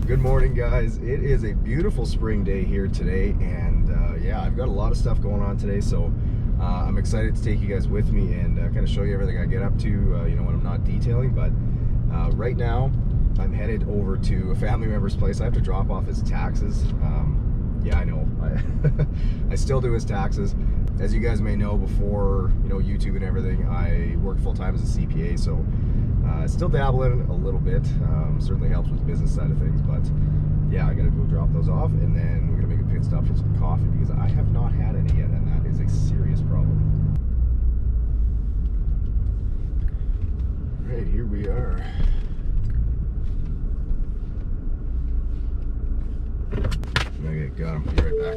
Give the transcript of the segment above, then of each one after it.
Good morning, guys. It is a beautiful spring day here today, and yeah, I've got a lot of stuff going on today, so I'm excited to take you guys with me and kind of show you everything I get up to, you know, when I'm not detailing. But right now, I'm headed over to a family member's place. I have to drop off his taxes. Yeah, I know. I still do his taxes. As you guys may know, before YouTube and everything, I work full time as a CPA, so still dabble in it a little bit. Certainly helps with the business side of things, but yeah, I gotta go drop those off, and then we're gonna make a pit stop for some coffee because I have not had any yet, and that is a serious problem. All right, here we are. Okay, got him. Be right back.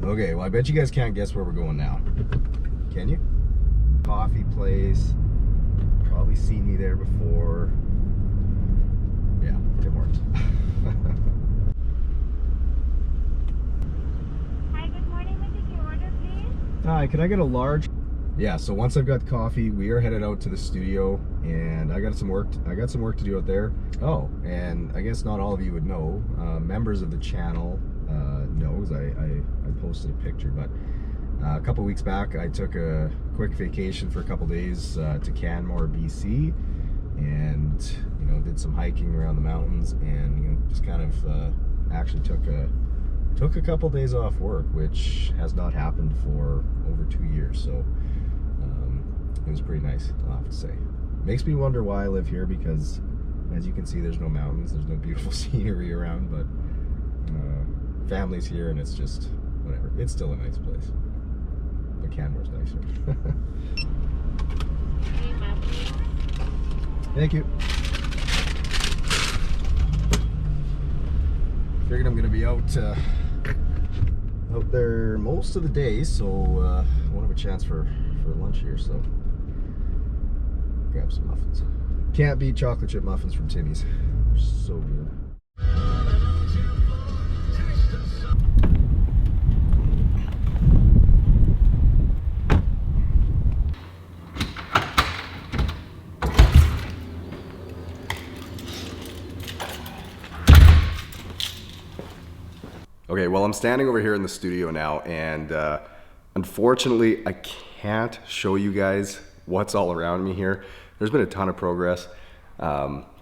Okay, well, I bet you guys can't guess where we're going now. Can you? Coffee place. Probably seen me there before. Yeah, Tim Hortons. Hi, good morning. May I take your order, please? Hi, can I get a large? Yeah, so once I've got coffee, we are headed out to the studio, and I got some work to do out there. Oh, and I guess not all of you would know, members of the channel knows I posted a picture, but a couple weeks back I took a quick vacation for a couple days to Canmore, BC, and did some hiking around the mountains, and just kind of actually took a couple days off work, which has not happened for over 2 years, so it was pretty nice, I'll have to say. Makes me wonder why I live here, because as you can see, there's no mountains, there's no beautiful scenery around, but family's here, and it's just whatever. It's still a nice place, but Canmore's nicer. Thank you. Figured I'm gonna be out there most of the day, so won't have a chance for lunch here, so grab some muffins. Can't beat chocolate chip muffins from Timmy's. They're so good. Okay, well, I'm standing over here in the studio now, and unfortunately, I can't show you guys what's all around me here. There's been a ton of progress.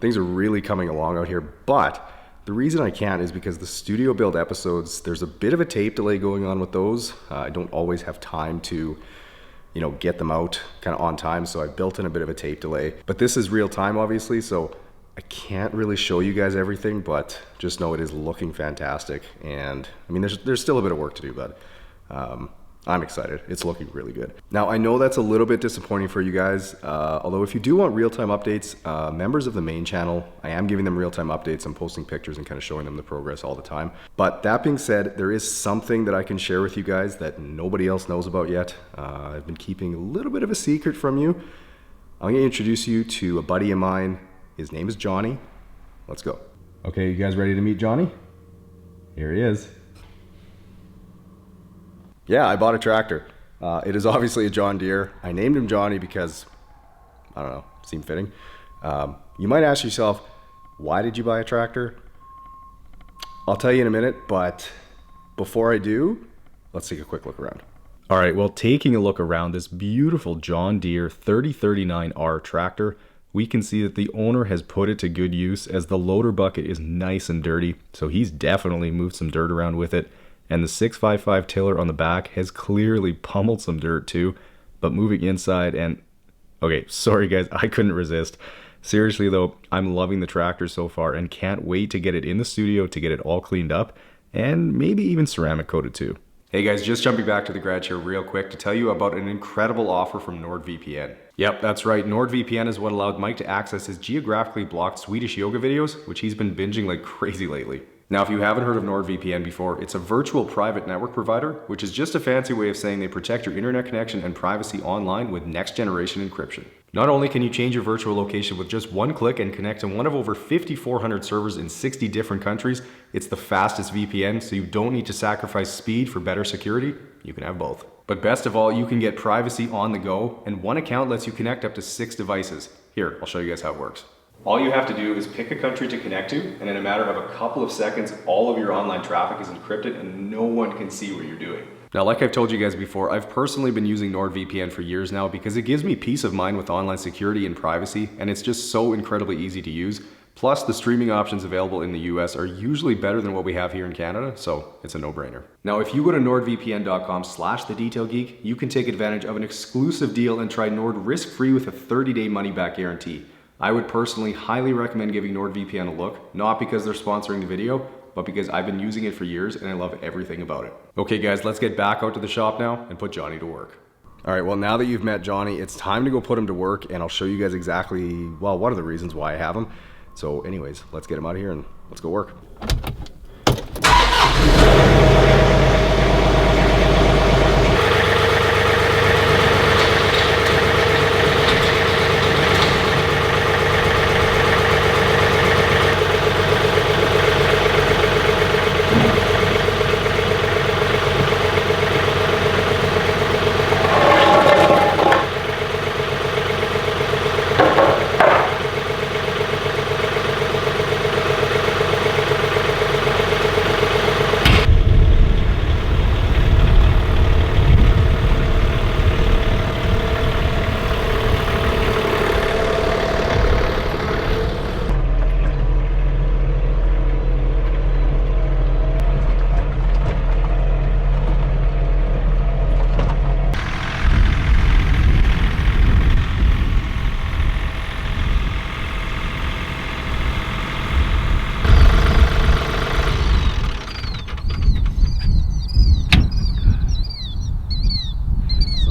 Things are really coming along out here, but the reason I can't is because the studio build episodes, there's a bit of a tape delay going on with those. I don't always have time to get them out kind of on time, so I built in a bit of a tape delay. But this is real time, obviously, so I can't really show you guys everything, but just know it is looking fantastic. And I mean, there's still a bit of work to do, but I'm excited. It's looking really good. Now, I know that's a little bit disappointing for you guys, although if you do want real-time updates, members of the main channel, I am giving them real-time updates. I'm posting pictures and kind of showing them the progress all the time. But that being said, there is something that I can share with you guys that nobody else knows about yet. I've been keeping a little bit of a secret from you. I'm gonna introduce you to a buddy of mine. His name is Johnny. Let's go. Okay, you guys ready to meet Johnny? Here he is. Yeah, I bought a tractor. It is obviously a John Deere. I named him Johnny because, I don't know, seemed fitting. You might ask yourself, why did you buy a tractor? I'll tell you in a minute, but before I do, let's take a quick look around. All right, well, taking a look around this beautiful John Deere 3039R tractor, we can see that the owner has put it to good use, as the loader bucket is nice and dirty, so he's definitely moved some dirt around with it. And the 655 tiller on the back has clearly pummeled some dirt too, but moving inside and... Okay, sorry guys, I couldn't resist. Seriously though, I'm loving the tractor so far and can't wait to get it in the studio to get it all cleaned up and maybe even ceramic coated too. Hey guys, just jumping back to the garage here real quick to tell you about an incredible offer from NordVPN. Yep, that's right. NordVPN is what allowed Mike to access his geographically blocked Swedish yoga videos, which he's been binging like crazy lately. Now, if you haven't heard of NordVPN before, it's a virtual private network provider, which is just a fancy way of saying they protect your internet connection and privacy online with next generation encryption. Not only can you change your virtual location with just one click and connect to one of over 5,400 servers in 60 different countries, it's the fastest VPN, so you don't need to sacrifice speed for better security. You can have both. But best of all, you can get privacy on the go, and one account lets you connect up to 6 devices. Here, I'll show you guys how it works. All you have to do is pick a country to connect to, and in a matter of a couple of seconds, all of your online traffic is encrypted and no one can see what you're doing. Now, like I've told you guys before, I've personally been using NordVPN for years now because it gives me peace of mind with online security and privacy, and it's just so incredibly easy to use. Plus, the streaming options available in the US are usually better than what we have here in Canada, so it's a no-brainer. Now, if you go to nordvpn.com/thedetailgeek, you can take advantage of an exclusive deal and try Nord risk-free with a 30-day money-back guarantee. I would personally highly recommend giving NordVPN a look, not because they're sponsoring the video, but because I've been using it for years and I love everything about it. Okay guys, let's get back out to the shop now and put Johnny to work. All right, well, now that you've met Johnny, it's time to go put him to work, and I'll show you guys exactly, well, one of the reasons why I have him. So anyways, let's get him out of here and let's go work.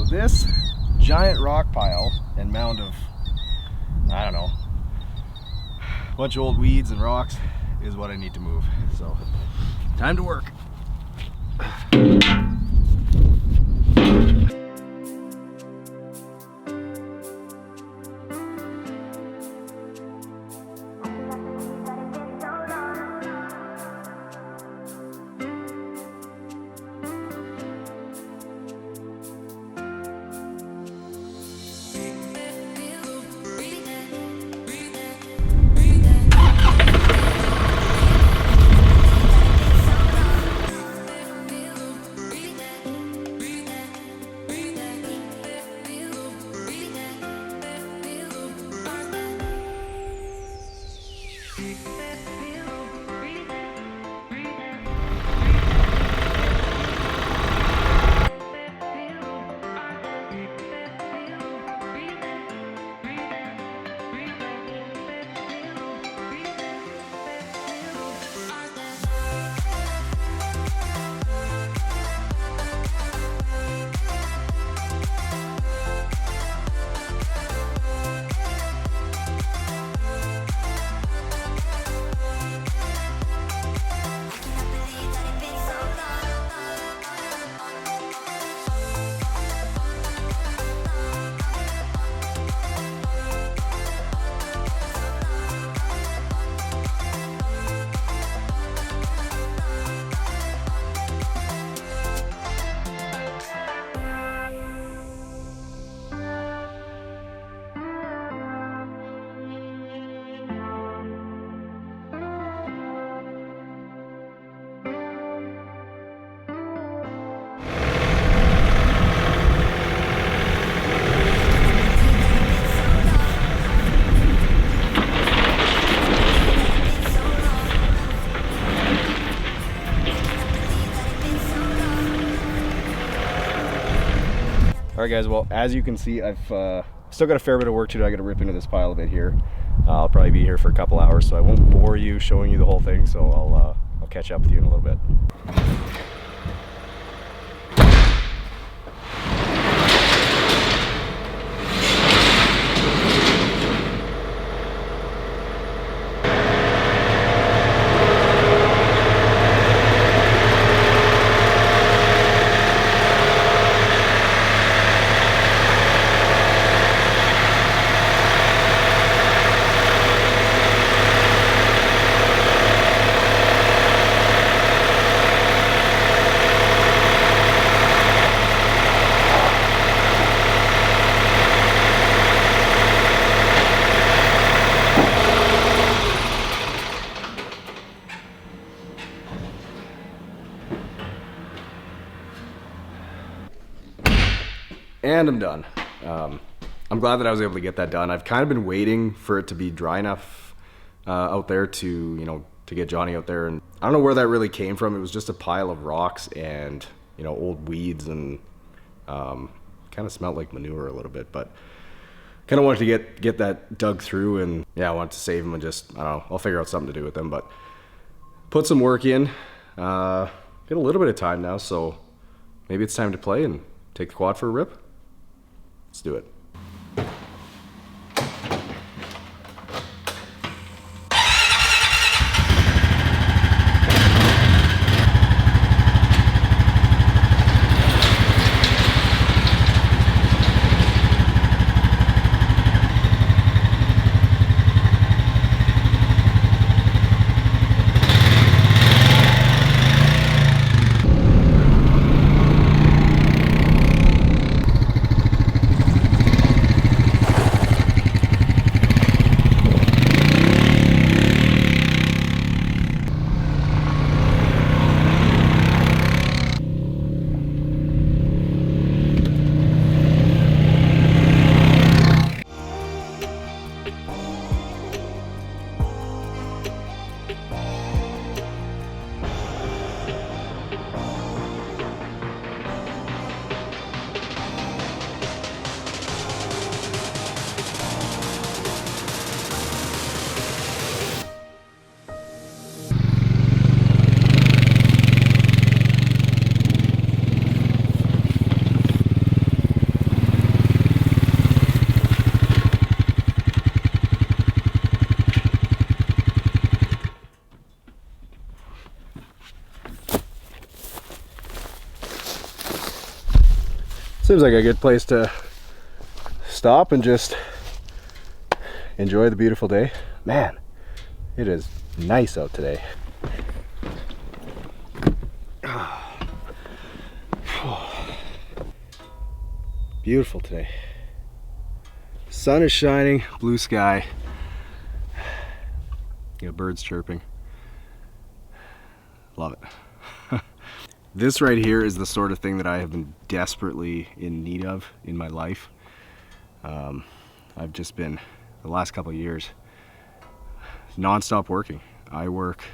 This giant rock pile and mound of, I don't know, a bunch of old weeds and rocks is what I need to move. So, time to work. Alright guys, well, as you can see, I've still got a fair bit of work to do. I got to rip into this pile a bit here. I'll probably be here for a couple hours, so I won't bore you showing you the whole thing, so I'll catch up with you in a little bit. And I'm done. I'm glad that I was able to get that done. I've kind of been waiting for it to be dry enough out there to, to get Johnny out there. And I don't know where that really came from. It was just a pile of rocks and, old weeds, and kind of smelled like manure a little bit, but kind of wanted to get that dug through, and yeah, I wanted to save them and just, I don't know, I'll figure out something to do with them, but put some work in, get a little bit of time now, so maybe it's time to play and take the quad for a rip. Let's do it. Seems like a good place to stop and just enjoy the beautiful day. Man, it is nice out today. Beautiful today. Sun is shining, blue sky. You got birds chirping. Love it. This right here is the sort of thing that I have been desperately in need of in my life. I've just been, the last couple of years, non-stop working. I work,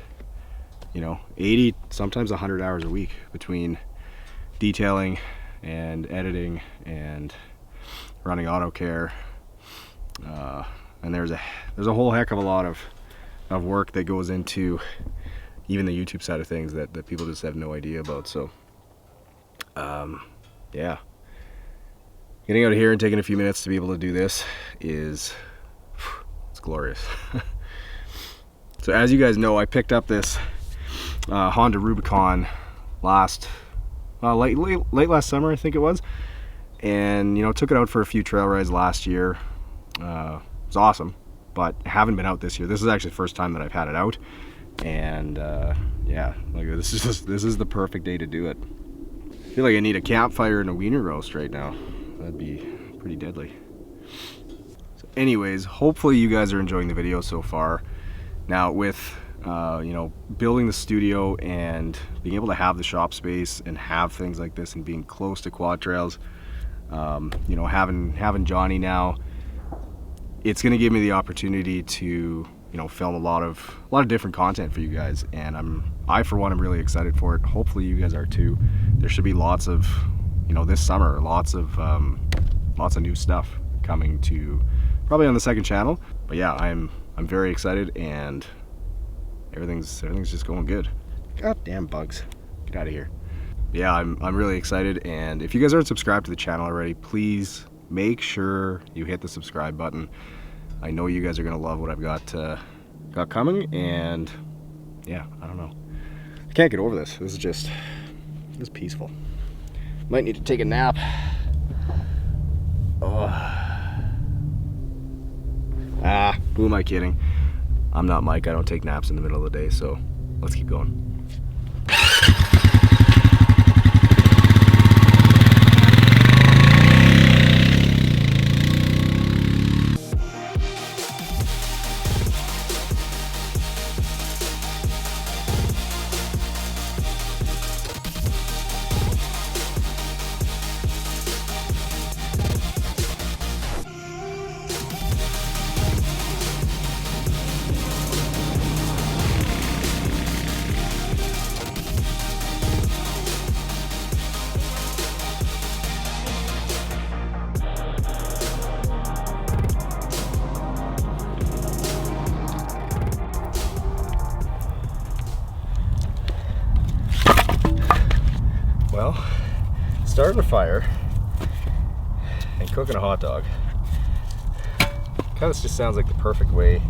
80, sometimes 100 hours a week between detailing and editing and running auto care. And there's a whole heck of a lot of work that goes into even the YouTube side of things that people just have no idea about. So yeah, getting out of here and taking a few minutes to be able to do this it's glorious. So as you guys know, I picked up this Honda Rubicon late last summer, I think it was, and took it out for a few trail rides last year. It was awesome, but haven't been out this year. This is actually the first time that I've had it out. And yeah, like this is the perfect day to do it. I feel like I need a campfire and a wiener roast right now. That'd be pretty deadly. So anyways, hopefully you guys are enjoying the video so far. Now with building the studio and being able to have the shop space and have things like this and being close to quad trails, having Johnny now, it's going to give me the opportunity to film a lot of different content for you guys, and I for one am really excited for it. Hopefully you guys are too. There should be lots of this summer, lots of new stuff coming to probably on the second channel. But yeah, I'm very excited, and everything's just going good. God damn bugs, get out of here. Yeah, I'm really excited, and if you guys aren't subscribed to the channel already, please make sure you hit the subscribe button. I know you guys are gonna love what I've got coming, and yeah, I don't know. I can't get over this. This is peaceful. Might need to take a nap. Oh. Who am I kidding? I'm not Mike. I don't take naps in the middle of the day, so let's keep going. Well, starting a fire and cooking a hot dog. Kind of just sounds like the perfect way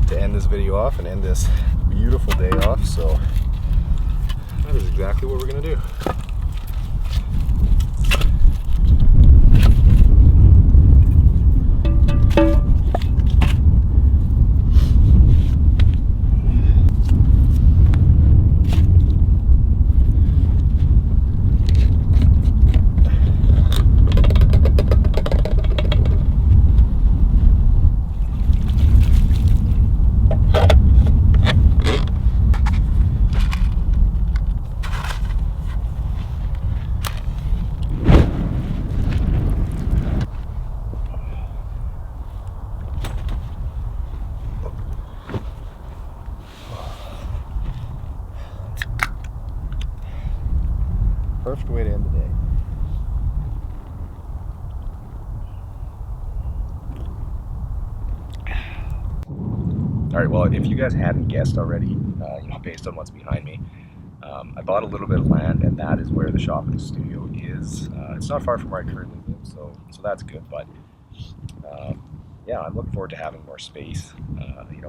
to end this video off and end this beautiful day off. So that is exactly what we're gonna do. Perfect way to end the day. All right, well, if you guys hadn't guessed already, based on what's behind me, I bought a little bit of land, and that is where the shop and the studio is. It's not far from where I currently live, so that's good. But yeah, I'm looking forward to having more space,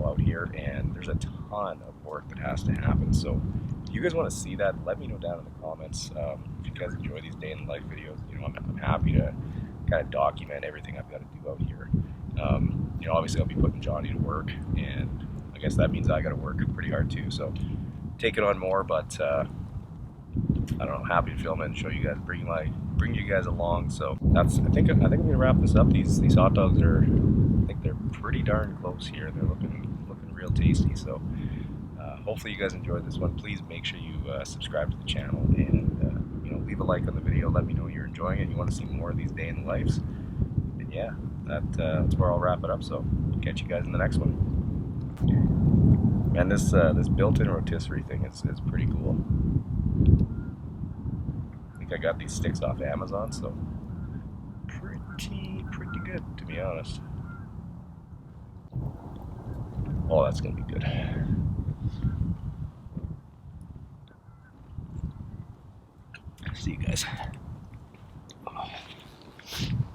out here. And there's a ton of work that has to happen. So if you guys want to see that, let me know down in the comments. If you guys enjoy these day in the life videos, I'm happy to kind of document everything I've got to do out here. Obviously I'll be putting Johnny to work, and I guess that means I got to work pretty hard too. So taking on more, but I don't know, happy to film it and show you guys, bring you guys along. So I think I'm gonna wrap this up. These hot dogs I think they're pretty darn close here. They're looking real tasty. So hopefully you guys enjoyed this one. Please make sure you subscribe to the channel and leave a like on the video. Let me know you're enjoying it. You want to see more of these day in the lives. And yeah, that's where I'll wrap it up. So catch you guys in the next one. Man, this built-in rotisserie thing is pretty cool. I think I got these sticks off Amazon, so pretty good, to be honest. Oh, that's gonna be good. See you guys.